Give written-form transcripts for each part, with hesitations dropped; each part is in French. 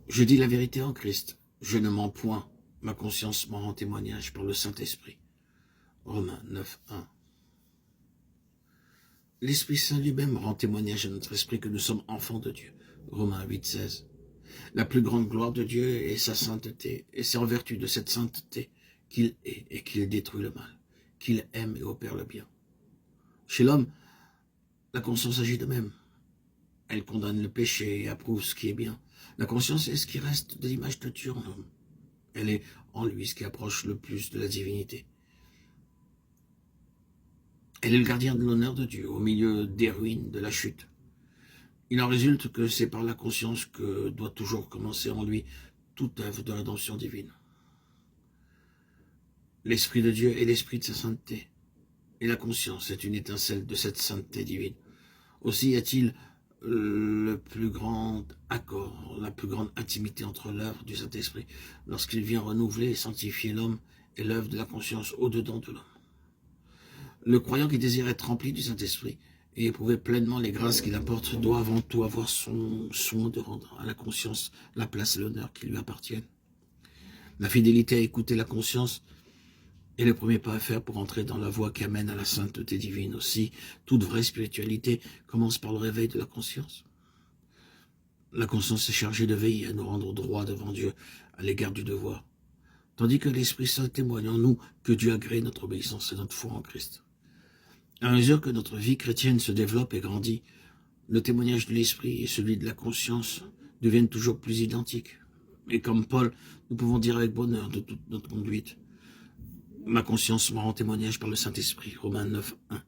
Je dis la vérité en Christ, je ne mens point, ma conscience m'en rend témoignage par le Saint-Esprit. Romains 9, 1. L'Esprit Saint lui-même rend témoignage à notre esprit que nous sommes enfants de Dieu. Romains 8, 16. La plus grande gloire de Dieu est sa sainteté, et c'est en vertu de cette sainteté qu'il est et qu'il détruit le mal, qu'il aime et opère le bien. Chez l'homme, la conscience agit de même. Elle condamne le péché et approuve ce qui est bien. La conscience est ce qui reste de l'image de Dieu en l'homme. Elle est en lui ce qui approche le plus de la divinité. Elle est le gardien de l'honneur de Dieu au milieu des ruines de la chute. Il en résulte que c'est par la conscience que doit toujours commencer en lui toute œuvre de rédemption divine. L'Esprit de Dieu est l'Esprit de sa sainteté, et la conscience est une étincelle de cette sainteté divine. Aussi y a-t-il le plus grand accord, la plus grande intimité entre l'œuvre du Saint-Esprit, lorsqu'il vient renouveler et sanctifier l'homme et l'œuvre de la conscience au-dedans de l'homme. Le croyant qui désire être rempli du Saint-Esprit et éprouver pleinement les grâces qu'il apporte doit avant tout avoir son soin de rendre à la conscience la place et l'honneur qui lui appartiennent. La fidélité à écouter la conscience est le premier pas à faire pour entrer dans la voie qui amène à la sainteté divine. Aussi, toute vraie spiritualité commence par le réveil de la conscience. La conscience est chargée de veiller à nous rendre droit devant Dieu à l'égard du devoir, tandis que l'Esprit Saint témoigne en nous que Dieu agrée notre obéissance et notre foi en Christ. À mesure que notre vie chrétienne se développe et grandit, le témoignage de l'Esprit et celui de la conscience deviennent toujours plus identiques. Et comme Paul, nous pouvons dire avec bonheur de toute notre conduite: ma conscience me rend témoignage par le Saint-Esprit. Romains 9, 1.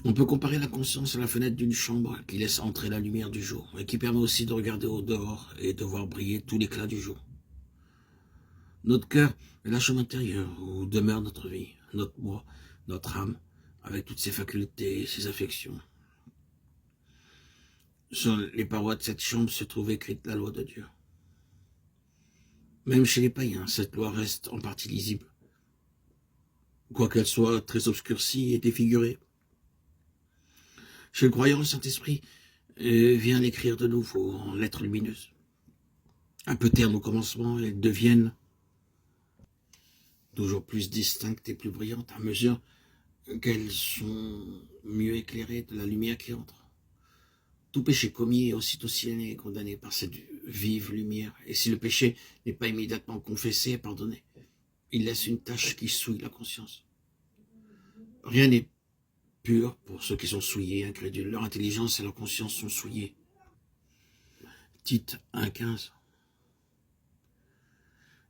On peut comparer la conscience à la fenêtre d'une chambre qui laisse entrer la lumière du jour et qui permet aussi de regarder au dehors et de voir briller tout l'éclat du jour. Notre cœur est la chambre intérieure où demeure notre vie, notre moi, notre âme, avec toutes ses facultés et ses affections. Sur les parois de cette chambre se trouve écrite la loi de Dieu. Même chez les païens, cette loi reste en partie lisible, quoiqu'elle soit très obscurcie et défigurée. Chez le croyant, le Saint-Esprit vient l'écrire de nouveau en lettres lumineuses. Un peu ternes au commencement, elles deviennent toujours plus distinctes et plus brillantes à mesure qu'elles sont mieux éclairées de la lumière qui entre. Tout péché commis est aussitôt signé et condamné par cette vive lumière. Et si le péché n'est pas immédiatement confessé et pardonné, il laisse une tache qui souille la conscience. Rien n'est pur pour ceux qui sont souillés, incrédules. Leur intelligence et leur conscience sont souillées. Tite 1,15.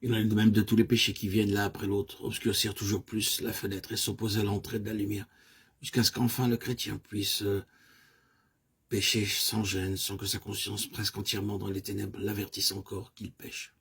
Il en est de même de tous les péchés qui viennent l'un après l'autre, obscurcir toujours plus la fenêtre et s'opposer à l'entrée de la lumière, jusqu'à ce qu'enfin le chrétien puisse pécher sans gêne, sans que sa conscience, presque entièrement dans les ténèbres, l'avertisse encore qu'il pêche.